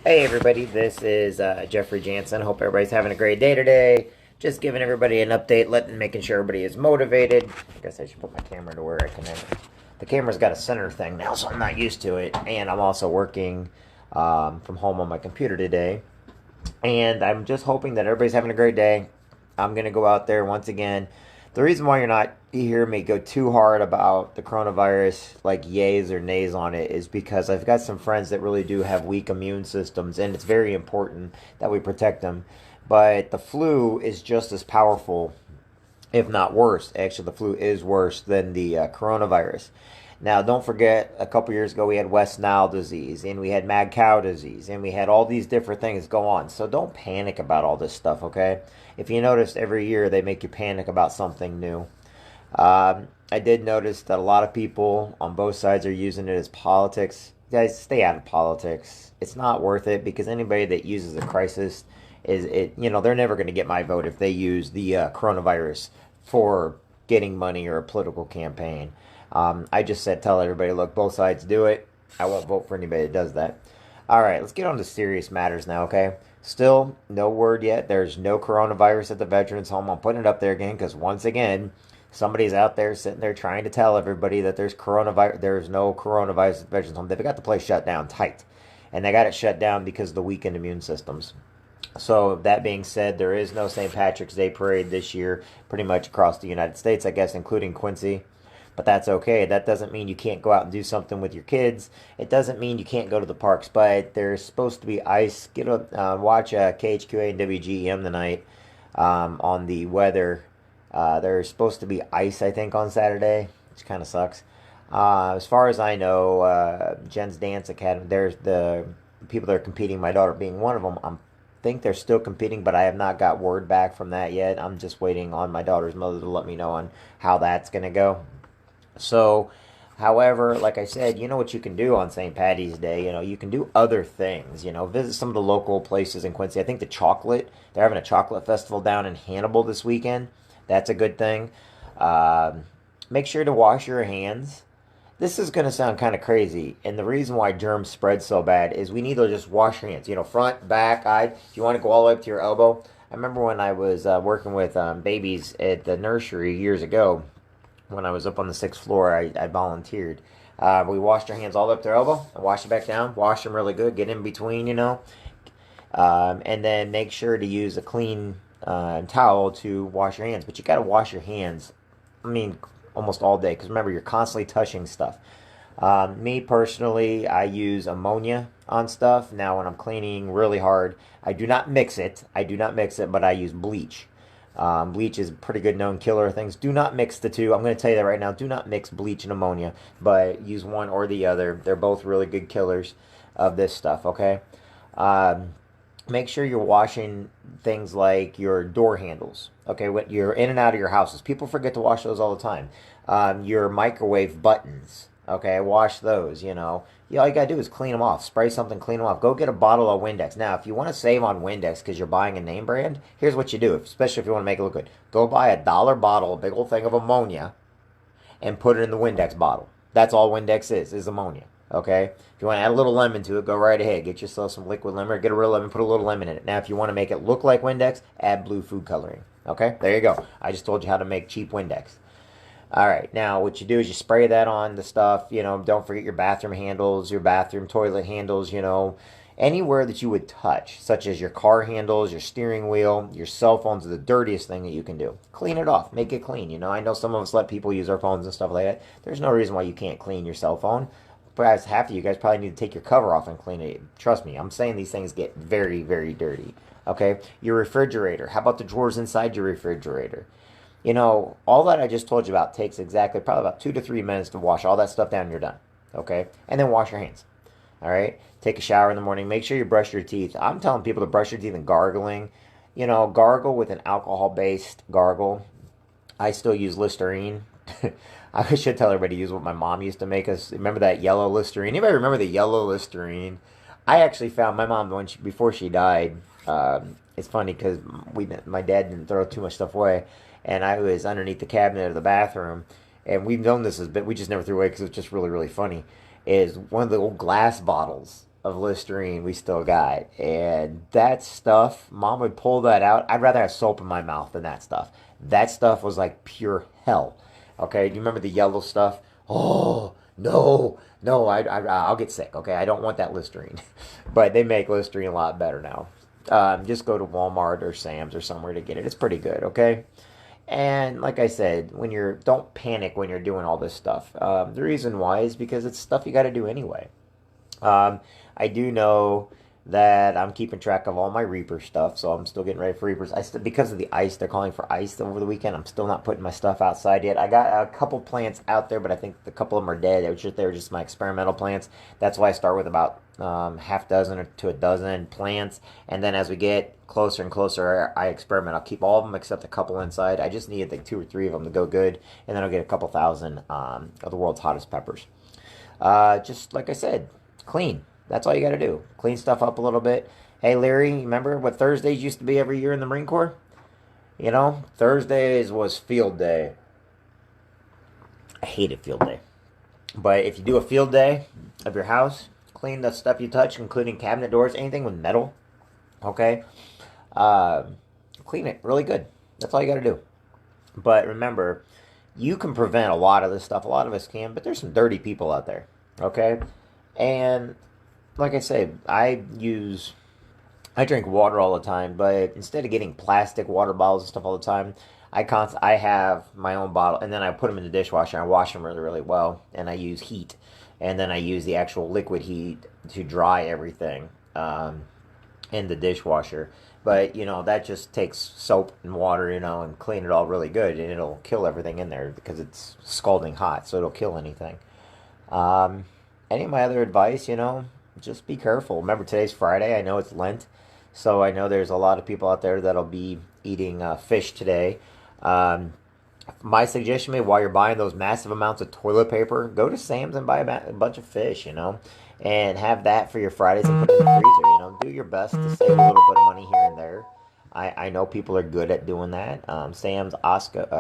Hey everybody, this is Jeffrey Jansen. Hope everybody's having a great day today. Just giving everybody an update, making sure everybody is motivated. I guess I should put my camera to where I can. The camera's got a center thing now, so I'm not used to it. And I'm also working from home on my computer today. And I'm just hoping that everybody's having a great day. I'm gonna go out there once again. The reason why you're not hearing me go too hard about the coronavirus, like yays or nays on it, is because I've got some friends that really do have weak immune systems, and it's very important that we protect them. But the flu is just as powerful, if not worse. Actually, the flu is worse than the coronavirus. Now, don't forget, a couple years ago we had West Nile disease, and we had mad cow disease, and we had all these different things go on. So don't panic about all this stuff, okay? If you notice, every year they make you panic about something new. I did notice that a lot of people on both sides are using it as politics. Guys, stay out of politics. It's not worth it because anybody that uses a crisis is it. You know, they're never going to get my vote if they use the coronavirus for getting money or a political campaign. I just said tell everybody, look, both sides do it. I won't vote for anybody that does that. All right, let's get on to serious matters now, okay? Still, no word yet. There's no coronavirus at the Veterans Home. I'm putting it up there again because once again, somebody's out there sitting there trying to tell everybody that there's coronavirus. There's no coronavirus at the Veterans Home. They've got the place shut down tight, and they got it shut down because of the weakened immune systems. So that being said, there is no St. Patrick's Day parade this year, pretty much across the United States, I guess, including Quincy. But that's okay. That doesn't mean you can't go out and do something with your kids. It doesn't mean you can't go to the parks. But there's supposed to be ice. Watch KHQA and WGEM tonight on the weather. There's supposed to be ice, I think, on Saturday, which kind of sucks. As far as I know, Jen's Dance Academy. There's the people that are competing. My daughter being one of them. I think they're still competing, but I have not got word back from that yet. I'm just waiting on my daughter's mother to let me know on how that's gonna go. So, however, like I said, you know what you can do on St. Patty's Day. You know, you can do other things. You know, visit some of the local places in Quincy. I think they're having a chocolate festival down in Hannibal this weekend. That's a good thing. Make sure to wash your hands. This is going to sound kind of crazy, and the reason why germs spread so bad is we need to just wash your hands. You know, front, back, eye. If you want to go all the way up to your elbow. I remember when I was working with babies at the nursery years ago when I was up on the sixth floor, I volunteered. We washed our hands all up to their elbow and washed it back down. Wash them really good. Get in between, you know. And then make sure to use a clean towel to wash your hands. But you got to wash your hands, I mean, almost all day. Because remember, you're constantly touching stuff. Me personally, I use ammonia on stuff. Now, when I'm cleaning really hard, I do not mix it. But I use bleach. Bleach is a pretty good known killer of things. Do not mix the two. I'm going to tell you that right now. Do not mix bleach and ammonia, but use one or the other. They're both really good killers of this stuff, okay? Make sure you're washing things like your door handles, okay? When you're in and out of your houses. People forget to wash those all the time. Your microwave buttons, okay? Wash those, you know. All you gotta do is clean them off. Spray something, clean them off. Go get a bottle of Windex. Now, if you want to save on Windex because you're buying a name brand, here's what you do, especially if you want to make it look good. Go buy a $1 bottle, a big old thing of ammonia, and put it in the Windex bottle. That's all Windex is ammonia, okay? If you want to add a little lemon to it, go right ahead. Get yourself some liquid lemon or get a real lemon, put a little lemon in it. Now, if you want to make it look like Windex, add blue food coloring, okay? There you go. I just told you how to make cheap Windex. All right, now what you do is you spray that on the stuff. You know, don't forget your bathroom handles, your bathroom toilet handles, you know, anywhere that you would touch, such as your car handles, your steering wheel, your cell phones are the dirtiest thing that you can do. Clean it off, make it clean. You know, I know some of us let people use our phones and stuff like that. There's no reason why you can't clean your cell phone. Perhaps half of you guys probably need to take your cover off and clean it. Trust me, I'm saying these things get very, very dirty. Okay, your refrigerator. How about the drawers inside your refrigerator? You know, all that I just told you about takes exactly probably about 2 to 3 minutes to wash all that stuff down and you're done. Okay? And then wash your hands. All right? Take a shower in the morning. Make sure you brush your teeth. I'm telling people to brush your teeth and gargling. You know, gargle with an alcohol-based gargle. I still use Listerine. I should tell everybody to use what my mom used to make us. Remember that yellow Listerine? Anybody remember the yellow Listerine? I actually found my mom before she died. It's funny because my dad didn't throw too much stuff away, and I was underneath the cabinet of the bathroom, and we've known this but we just never threw it away because it's just really, really funny. Is one of the old glass bottles of Listerine we still got. And that stuff, Mom would pull that out. I'd rather have soap in my mouth than that stuff. That stuff was like pure hell. Okay, do you remember the yellow stuff? Oh, no, no, I'll get sick. Okay, I don't want that Listerine. But they make Listerine a lot better now. Just go to Walmart or Sam's or somewhere to get it. It's pretty good, okay? And like I said, don't panic when you're doing all this stuff. The reason why is because it's stuff you got to do anyway. Um, I do know that I'm keeping track of all my Reaper stuff, so I'm still getting ready for Reapers. Because of the ice, they're calling for ice over the weekend. I'm still not putting my stuff outside yet. I got a couple plants out there, but I think a couple of them are dead. They were just my experimental plants. That's why I start with about half dozen to a dozen plants, and then as we get closer and closer, I experiment. I'll keep all of them except a couple inside. I just need like 2 or 3 of them to go good, and then I'll get a couple thousand of the world's hottest peppers. Just like I said, clean. That's all you got to do. Clean stuff up a little bit. Hey, Larry, remember what Thursdays used to be every year in the Marine Corps? You know, Thursdays was field day. I hated field day. But if you do a field day of your house, clean the stuff you touch, including cabinet doors, anything with metal, okay? Clean it really good. That's all you got to do. But remember, you can prevent a lot of this stuff. A lot of us can, but there's some dirty people out there, okay? And like I say, I drink water all the time, but instead of getting plastic water bottles and stuff all the time, I have my own bottle, and then I put them in the dishwasher. I wash them really, really well, and I use heat, and then I use the actual liquid heat to dry everything in the dishwasher. But that just takes soap and water, and clean it all really good, and it'll kill everything in there because it's scalding hot, so it'll kill anything. Any of my other advice, just be careful. Remember, today's Friday. I know it's Lent, so I know there's a lot of people out there that'll be eating fish today. My suggestion, maybe while you're buying those massive amounts of toilet paper, go to Sam's and buy a bunch of fish, and have that for your Fridays and put it in the freezer. Do your best to save a little bit of money here and there. I know people are good at doing that. Sam's, Costco.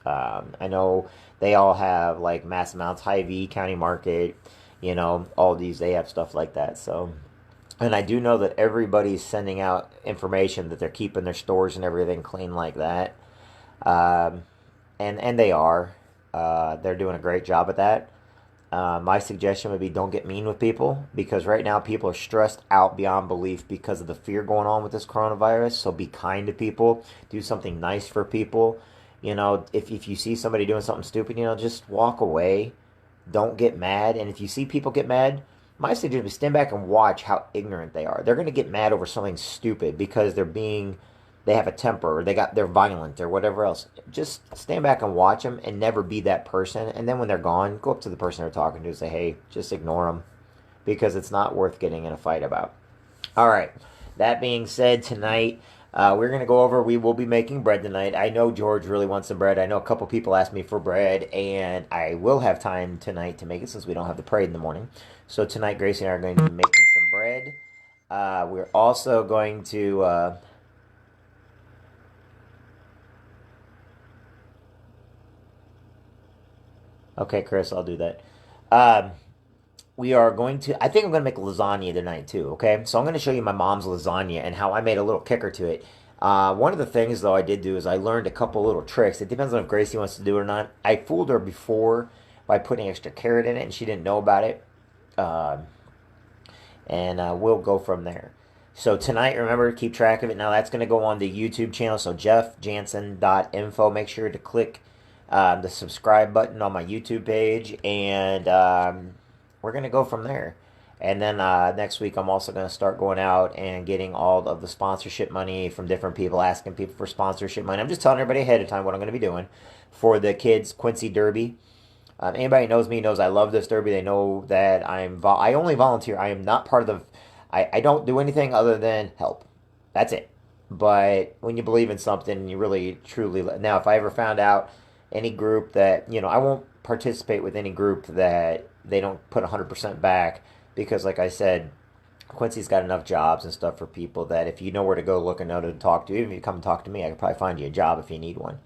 I know they all have like mass amounts, Hy-Vee, County Market, all these, they have stuff like that. So, and I do know that everybody's sending out information that they're keeping their stores and everything clean like that. And they are. They're doing a great job at that. My suggestion would be don't get mean with people, because right now people are stressed out beyond belief because of the fear going on with this coronavirus. So be kind to people. Do something nice for people. If you see somebody doing something stupid, just walk away. Don't get mad. And if you see people get mad, my suggestion is stand back and watch how ignorant they are. They're going to get mad over something stupid because they have a temper, or they're violent or whatever else. Just stand back and watch them and never be that person. And then when they're gone, go up to the person they're talking to and say, hey, just ignore them, because it's not worth getting in a fight about. All right. That being said, tonight, we're going to go over, we will be making bread tonight. I know George really wants some bread. I know a couple people asked me for bread, and I will have time tonight to make it since we don't have the parade in the morning. So tonight, Gracie and I are going to be making some bread. We're also going to... Okay, Chris, I'll do that. We are going to, I think I'm going to make lasagna tonight too, okay? So I'm going to show you my mom's lasagna and how I made a little kicker to it. One of the things, though, I did do is I learned a couple little tricks. It depends on if Gracie wants to do it or not. I fooled her before by putting extra carrot in it, and she didn't know about it. And we'll go from there. So tonight, remember, keep track of it. Now, that's going to go on the YouTube channel, so jeffjansen.info. Make sure to click the subscribe button on my YouTube page, and we're going to go from there. And then next week, I'm also going to start going out and getting all of the sponsorship money from different people, asking people for sponsorship money. I'm just telling everybody ahead of time what I'm going to be doing for the kids' Quincy Derby. Anybody who knows me knows I love this derby. They know that I only volunteer. I am not part of the... I don't do anything other than help. That's it. But when you believe in something, you really, truly... Now, if I ever found out any group that... I won't participate with any group that they don't put 100% back, because, like I said, Quincy's got enough jobs and stuff for people that if you know where to go look and know who to talk to, even if you come and talk to me, I could probably find you a job if you need one.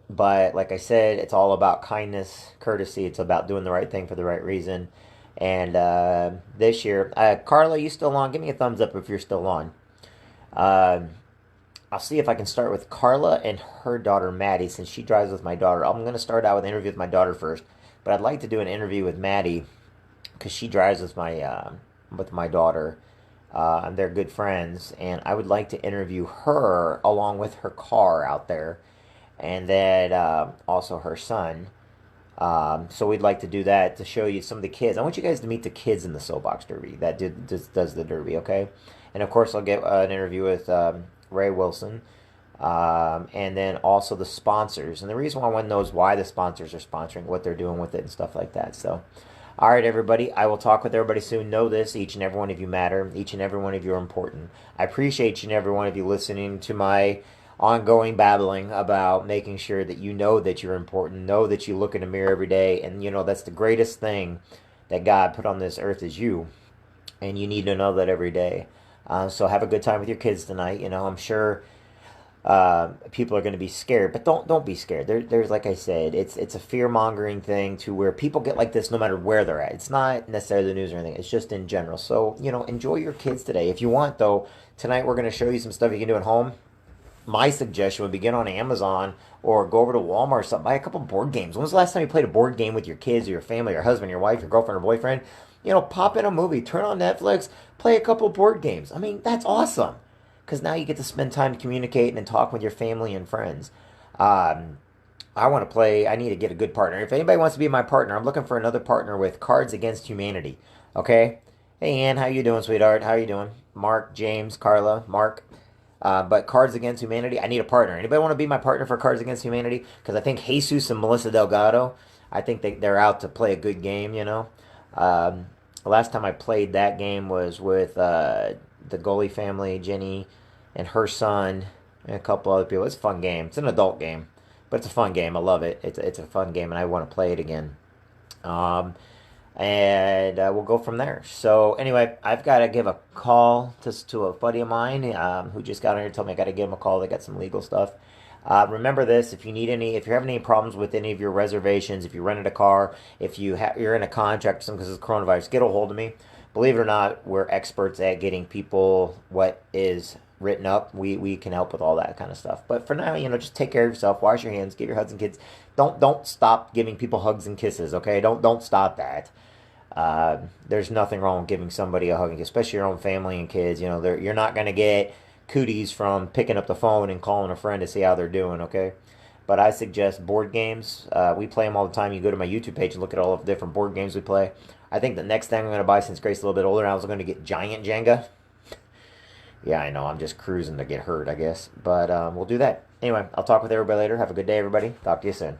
But like I said, it's all about kindness, courtesy. It's about doing the right thing for the right reason. And this year, Carla, you still on? Give me a thumbs up if you're still on. I'll see if I can start with Carla and her daughter Maddie, since she drives with my daughter. I'm going to start out with an interview with my daughter first, but I'd like to do an interview with Maddie because she drives with my daughter. And they're good friends, and I would like to interview her along with her car out there, and then also her son. So we'd like to do that to show you some of the kids. I want you guys to meet the kids in the Soapbox Derby that does the Derby, okay? And of course, I'll get an interview with Ray Wilson, and then also the sponsors. And the reason why I want to know is why the sponsors are sponsoring, what they're doing with it, and stuff like that. So, all right, everybody, I will talk with everybody soon. Know this, each and every one of you matter. Each and every one of you are important. I appreciate each and every one of you listening to my ongoing babbling about making sure that you know that you're important, know that you look in the mirror every day, and that's the greatest thing that God put on this earth is you, and you need to know that every day. So have a good time with your kids tonight. I'm sure people are going to be scared, but don't be scared. There's like I said, it's a fear mongering thing to where people get like this no matter where they're at. It's not necessarily the news or anything. It's just in general. So enjoy your kids today. If you want though, tonight we're going to show you some stuff you can do at home. My suggestion would be get on Amazon or go over to Walmart or something. Buy a couple board games. When was the last time you played a board game with your kids or your family, your husband, your wife, your girlfriend, or boyfriend? Pop in a movie, turn on Netflix, play a couple board games. I mean, that's awesome. Because now you get to spend time communicating and talking with your family and friends. I want to play. I need to get a good partner. If anybody wants to be my partner, I'm looking for another partner with Cards Against Humanity. Okay? Hey, Ann, how you doing, sweetheart? How you doing? Mark, James, Carla, Mark. But Cards Against Humanity, I need a partner. Anybody want to be my partner for Cards Against Humanity? Because I think Jesus and Melissa Delgado, I think they're out to play a good game, The last time I played that game was with the Goalie family, Jenny and her son, and a couple other people. It's a fun game. It's an adult game, but it's a fun game. I love it. It's a fun game, and I want to play it again. And we'll go from there. So anyway, I've got to give a call to a buddy of mine who just got on here and told me I got to give him a call. They got some legal stuff. Remember this: if you're having any problems with any of your reservations, if you rented a car, if you're in a contract or something because of coronavirus, get a hold of me. Believe it or not, we're experts at getting people what is written up. We can help with all that kind of stuff. But for now, just take care of yourself. Wash your hands. Give your hugs and kids. Don't stop giving people hugs and kisses. Okay, don't stop that. There's nothing wrong with giving somebody a hug, especially your own family and kids. You're not gonna get cooties from picking up the phone and calling a friend to see how they're doing. Okay. But I suggest board games. We play them all the time. You go to my YouTube page and look at all of the different board games we play. I think the next thing I'm going to buy, since Grace is a little bit older, I was going to get Giant Jenga. Yeah, I know. I'm just cruising to get hurt, I guess. But we'll do that. Anyway, I'll talk with everybody later. Have a good day, everybody. Talk to you soon.